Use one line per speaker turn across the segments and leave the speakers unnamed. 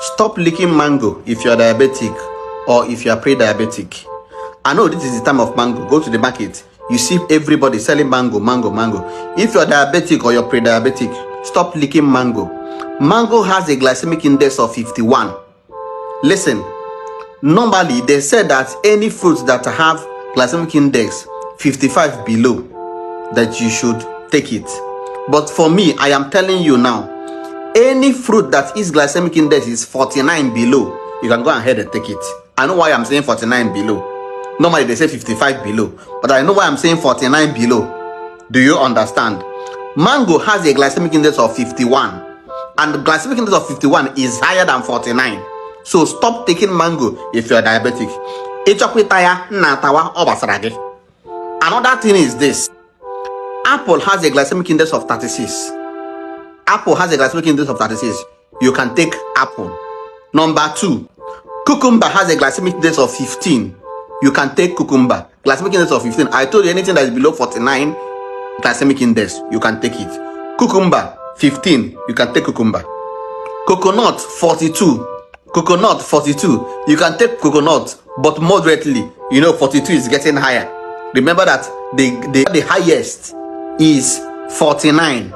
Stop licking mango if you're diabetic or if you're pre-diabetic. I know this is the time of mango. Go to the market. You see everybody selling mango. If you're diabetic or you're pre-diabetic, stop licking mango. Mango has a glycemic index of 51. Listen, normally they said that any fruits that have glycemic index 55 below, that you should take it. But for me, I am telling you now, any fruit that is glycemic index is 49 below, you can go ahead and take it. I know why I'm saying 49 below. Normally they say 55 below, but I know why I'm saying 49 below. Do you understand? Mango has a glycemic index of 51, and the glycemic index of 51 is higher than 49. So stop taking mango if you're diabetic. Another thing is this. Apple has a glycemic index of 36. Apple has a glycemic index of 36. You can take apple. Number 2, cucumber has a glycemic index of 15. You can take cucumber. Glycemic index of 15. I told you anything that is below 49 glycemic index, you can take it. Cucumber 15, you can take cucumber. Coconut 42. Coconut 42. You can take coconut, but moderately. 42 is getting higher. Remember that the highest is 49.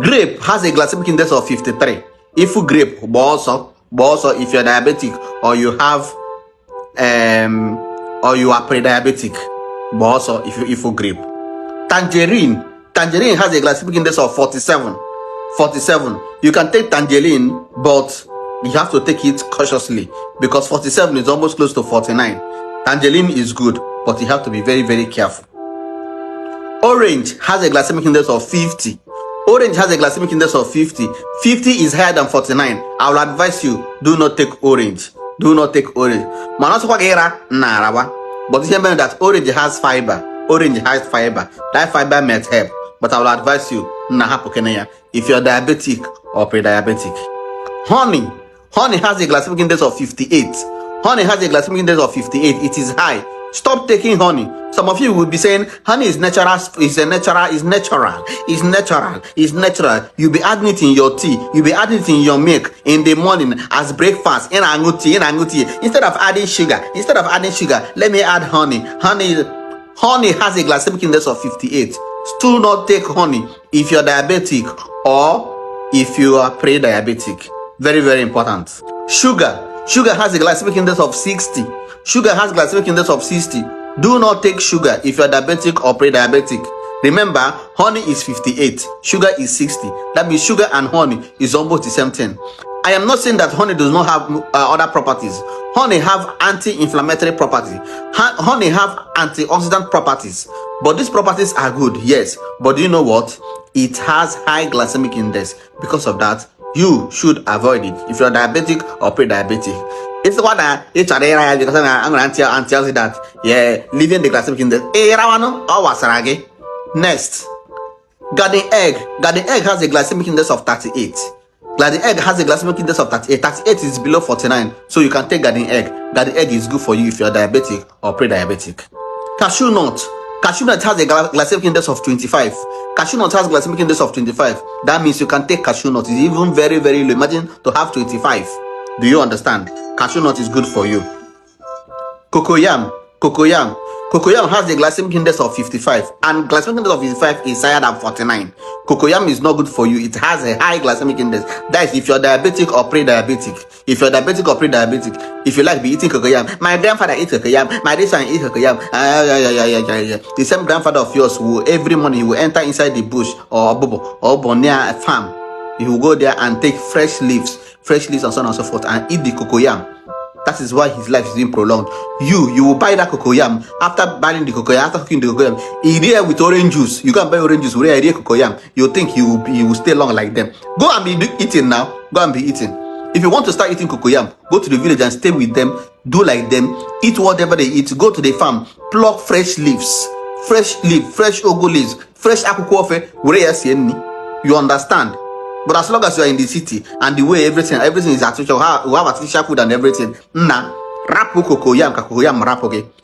Grape has a glycemic index of 53. If you grape, but also if you're diabetic or you have or you are pre-diabetic, but also if you grape. Tangerine has a glycemic index of 47. You can take tangerine, but you have to take it cautiously because 47 is almost close to 49. Tangerine is good, but you have to be very, very careful. Orange has a glycemic index of 50. Orange has a glycemic index of 50. 50 is higher than 49. I will advise you, do not take orange. Do not take orange. But remember that orange has fiber. That fiber might help. But I will advise you, if you're diabetic or pre-diabetic. Honey has a glycemic index of 58. Honey has a glycemic index of 58. It is high. Stop taking honey. Some of you will be saying honey is natural, is natural. You'll be adding it in your tea, you'll be adding it in your milk in the morning as breakfast. Instead of adding sugar, let me add honey. Honey has a glycemic index of 58. Do not take honey if you're diabetic or if you are pre-diabetic. Very, very important. Sugar has a glycemic index of 60. Sugar has glycemic index of 60. Do not take sugar if you're diabetic or pre-diabetic. Remember, honey is 58, sugar is 60. That means sugar and honey is almost the same thing. I am not saying that honey does not have other properties. Honey have anti-inflammatory properties. Honey have antioxidant properties. But these properties are good, yes. But do you know what? It has high glycemic index. Because of that, you should avoid it if you're diabetic or pre-diabetic. It's what because I'm going to antioxidant. Yeah, leaving the glycemic index. Next, garden egg. Garden egg has a glycemic index of 38. Garden egg has a glycemic index of 38. 38 is below 49, so you can take garden egg. Garden egg is good for you if you're diabetic or pre-diabetic. Cashew nut. Cashew nut has a glycemic index of 25. Cashew nut has glycemic index of 25. That means you can take cashew nut. It's even very, very low. Imagine to have 25. Do you understand? Cashew nut is good for you. Cocoyam has a glycemic index of 55, and glycemic index of 55 is higher than 49. Cocoyam is not good for you. It has a high glycemic index. That is if you're diabetic or pre-diabetic. If you're diabetic or pre-diabetic, if you like be eating cocoyam. My grandfather eats cocoyam. My this one eats cocoyam. The same grandfather of yours will every morning he will enter inside the bush or near a farm. He will go there and take fresh leaves and so on and so forth and eat the cocoyam. That is why his life is being prolonged. You will buy that cocoyam. After buying the cocoyam, after cooking the cocoyam, eat it with orange juice. You can buy orange juice with a cocoyam. You think he will stay long like them. Go and be eating now. Go and be eating. If you want to start eating cocoyam, go to the village and stay with them. Do like them. Eat whatever they eat. Go to the farm. Pluck fresh leaves. Fresh ugu leaves. Fresh akukofe. You understand? But as long as you are in the city and the way everything is artificial, we have artificial food and everything.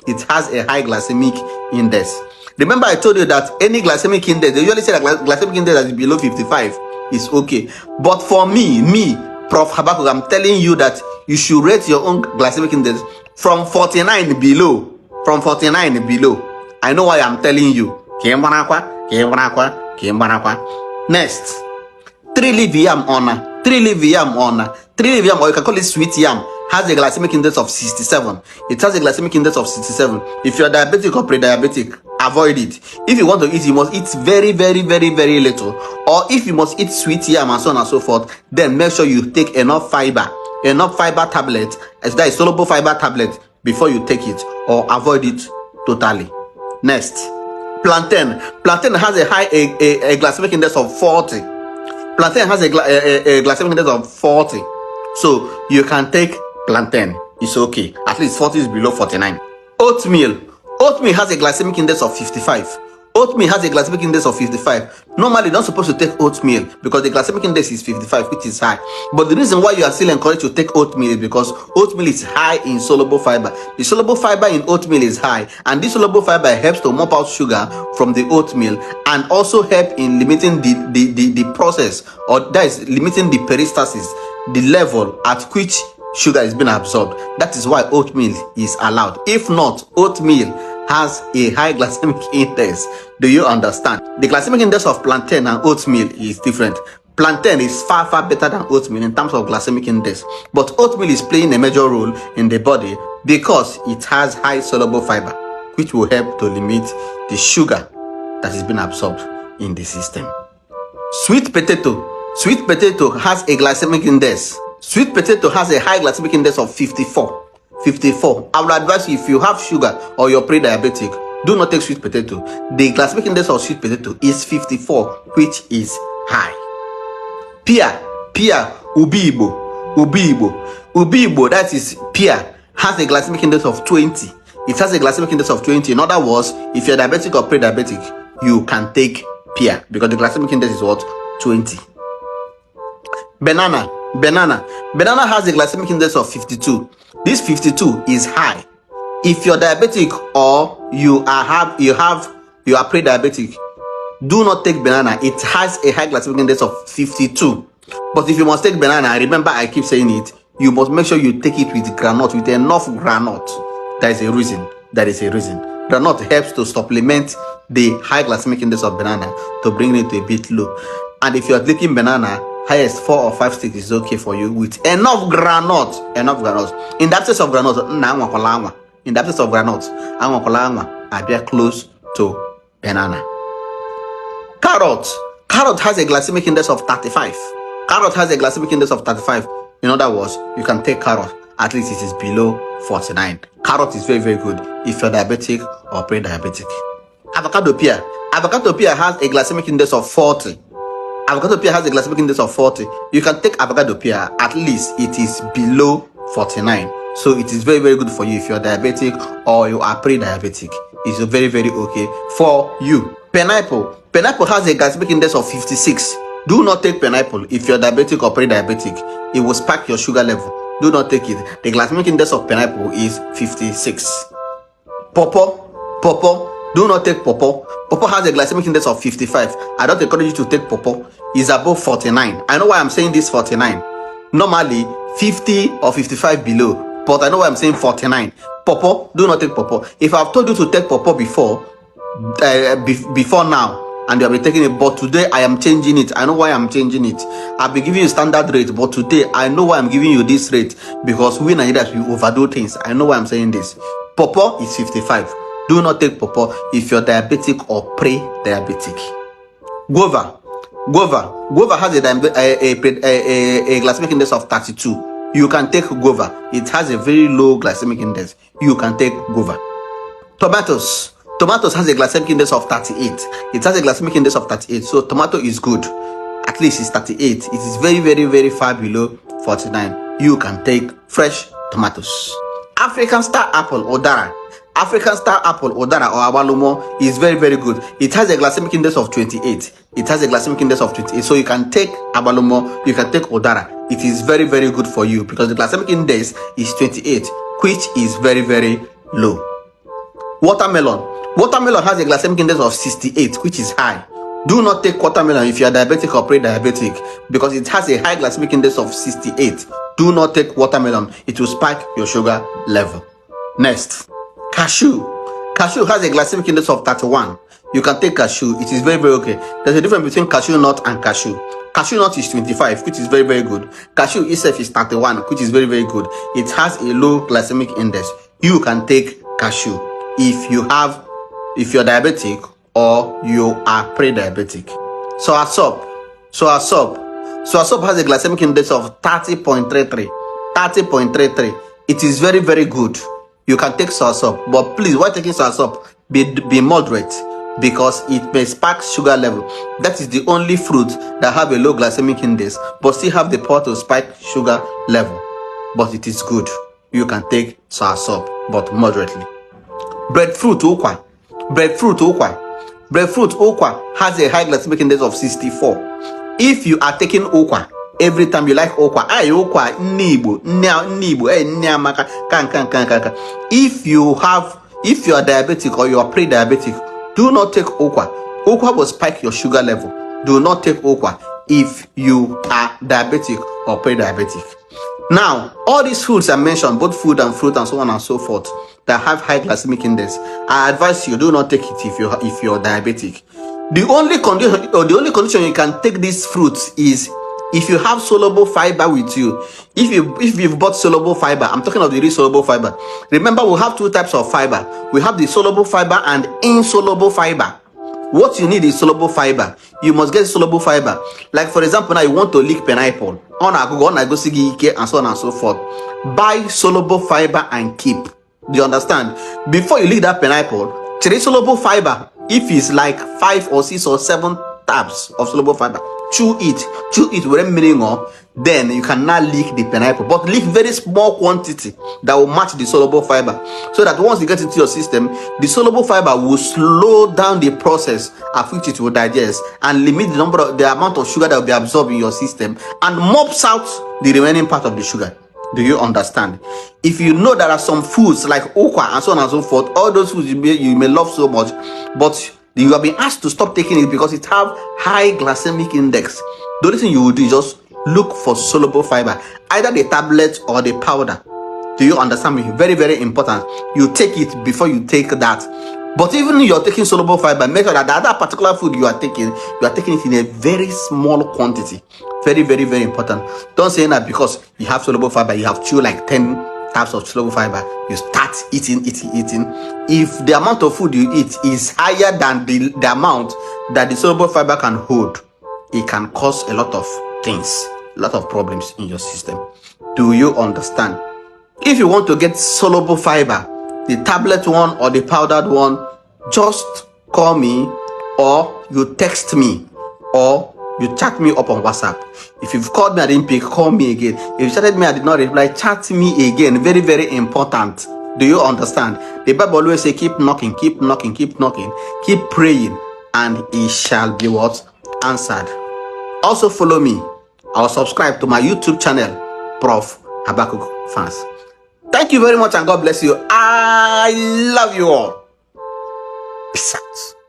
It has a high glycemic index. Remember, I told you that any glycemic index, they usually say that glycemic index that is below 55 is okay. But for me, Prof. Habakkuk, I'm telling you that you should rate your own glycemic index from 49 below. From 49 below. I know why I'm telling you. Next, 3-leaf yam honor. 3-leaf yam honor. 3-leaf yam, or you can call it sweet yam, has a glycemic index of 67. It has a glycemic index of 67. If you're diabetic or pre-diabetic, avoid it. If you want to eat, you must eat very, very, very, very little. Or if you must eat sweet yam and so on and so forth, then make sure you take enough fiber tablet, as that is soluble fiber tablet, before you take it, or avoid it totally. Next, plantain. Plantain has a high a glycemic index of 40. Plantain has a glycemic index of 40. So you can take plantain. It's okay. At least 40 is below 49. Oatmeal. Oatmeal has a glycemic index of 55. Oatmeal has a glycemic index of 55. Normally, you're not supposed to take oatmeal because the glycemic index is 55, which is high. But the reason why you are still encouraged to take oatmeal is because oatmeal is high in soluble fiber. The soluble fiber in oatmeal is high, and this soluble fiber helps to mop out sugar from the oatmeal and also help in limiting the process, or that is limiting the peristalsis, the level at which sugar is being absorbed. That is why oatmeal is allowed. If not, oatmeal has a high glycemic index. Do you understand? The glycemic index of plantain and oatmeal is different. Plantain is far better than oatmeal in terms of glycemic index, but oatmeal is playing a major role in the body because it has high soluble fiber, which will help to limit the sugar that is being absorbed in the system. Sweet potato has a glycemic index. Sweet potato has a high glycemic index of 54. I would advise you, if you have sugar or you're pre-diabetic, do not take sweet potato. The glycemic index of sweet potato is 54, which is high. Pear, ubi igbo, that is pear, has a glycemic index of 20. It has a glycemic index of 20. In other words, if you're diabetic or pre-diabetic, you can take pear because the glycemic index is what? 20. Banana has a glycemic index of 52. This 52 is high. If you're diabetic or you are pre-diabetic, do not take banana. It has a high glycemic index of 52. But if you must take banana, remember I keep saying it, you must make sure you take it with granite, with enough granite. There is a reason. Granite helps to supplement the high glycemic index of banana to bring it to a bit low. And if you're taking banana, highest 4 or 5 sticks is okay for you with enough granite. In the absence of granite, I be close to banana. Carrot has a glycemic index of 35. In other words, you can take carrot. At least it is below 49. Carrot is very, very good if you're diabetic or pre-diabetic. Avocado pear has a glycemic index of 40. You can take avocado pear, at least it is below 49. So it is very, very good for you if you're diabetic or you are pre-diabetic. It's very, very okay for you. Pineapple has a glycemic index of 56. Do not take pineapple if you're diabetic or pre-diabetic. It will spike your sugar level. Do not take it. The glycemic index of pineapple is 56. Pawpaw. Do not take pawpaw. Pawpaw has a glycemic index of 55. I don't encourage you to take pawpaw. It's above 49. I know why I'm saying this 49. Normally 50 or 55 below, but I know why I'm saying 49. Pawpaw, do not take pawpaw. If I've told you to take pawpaw before now, and you have been taking it, but today I am changing it. I know why I'm changing it. I've been giving you standard rate, but today I know why I'm giving you this rate, because we Nigerians, we overdo things. I know why I'm saying this. Pawpaw is 55. Do not take pawpaw if you're diabetic or pre-diabetic. Guava has a glycemic index of 32. You can take guava. It has a very low glycemic index. You can take guava. Tomatoes has a glycemic index of 38. It has a glycemic index of 38. So tomato is good. At least it's 38. It is very, very, very far below 49. You can take fresh tomatoes. African star apple or Udara or Agbalumo is very, very good. It has a glycemic index of 28. So you can take Agbalumo, you can take Udara. It is very, very good for you because the glycemic index is 28, which is very, very low. Watermelon has a glycemic index of 68, which is high. Do not take watermelon if you are diabetic or pre-diabetic because it has a high glycemic index of 68. Do not take watermelon. It will spike your sugar level. Next, cashew. Cashew has a glycemic index of 31. You can take cashew. It is very, very okay. There's a difference between cashew nut and cashew. Cashew nut is 25, which is very, very good. Cashew itself is 31, which is very, very good. It has a low glycemic index. You can take cashew if you're diabetic or you are pre-diabetic. Soursop has a glycemic index of 30.33. It is very, very good. You can take soursop, but please, while taking soursop, be moderate because it may spike sugar level. That is the only fruit that have a low glycemic index but still have the power to spike sugar level. But it is good. You can take soursop, but moderately. Breadfruit okwa has a high glycemic index of 64. If you are taking okwa every time you like okwa, if you are diabetic or you are pre-diabetic, do not take okwa. Okwa will spike your sugar level. Do not take okwa if you are diabetic or pre-diabetic. Now, all these foods I mentioned, both food and fruit and so on and so forth, that have high glycemic index, I advise you do not take it if you're diabetic. The only condition you can take these fruits is if you have soluble fiber with you. If you've bought soluble fiber, I'm talking of the insoluble fiber. Remember, we have two types of fiber. We have the soluble fiber and insoluble fiber. What you need is soluble fiber. You must get soluble fiber. Like for example, now you want to lick pineapple. On a go Ike and so on and so forth. Buy soluble fiber and keep. Do you understand? Before you lick that pineapple, three soluble fiber. If it's like 5 or 6 or 7 tabs of soluble fiber, chew it with meaning of, then you can now lick the pineapple, but lick very small quantity that will match the soluble fiber, so that once you get into your system, the soluble fiber will slow down the process at which it will digest and limit the amount of sugar that will be absorbed in your system and mops out the remaining part of the sugar. Do you understand? If you know there are some foods like okwa and so on and so forth, all those foods you may love so much, but you have been asked to stop taking it because it have high glycemic index, the only thing you will do is just look for soluble fiber, either the tablet or the powder. Do you understand me? Very, very important. You take it before you take that. But even if you're taking soluble fiber, make sure that the other particular food you are taking it in a very small quantity. Very, very, very important. Don't say that because you have soluble fiber, you have chew like 10 types of soluble fiber, you start eating. If the amount of food you eat is higher than the amount that the soluble fiber can hold, it can cause a lot of things, a lot of problems in your system. Do you understand? If you want to get soluble fiber, the tablet one or the powdered one, just call me or you text me or you chat me up on WhatsApp. If you've called me, I didn't pick, call me again. If you chatted me, I did not reply, chat me again. Very, very important. Do you understand? The Bible always say, keep knocking, keep praying, and it shall be what? Answered. Also follow me or subscribe to my YouTube channel, Prof. Habakkuk Fans. Thank you very much and God bless you. I love you all. Peace out.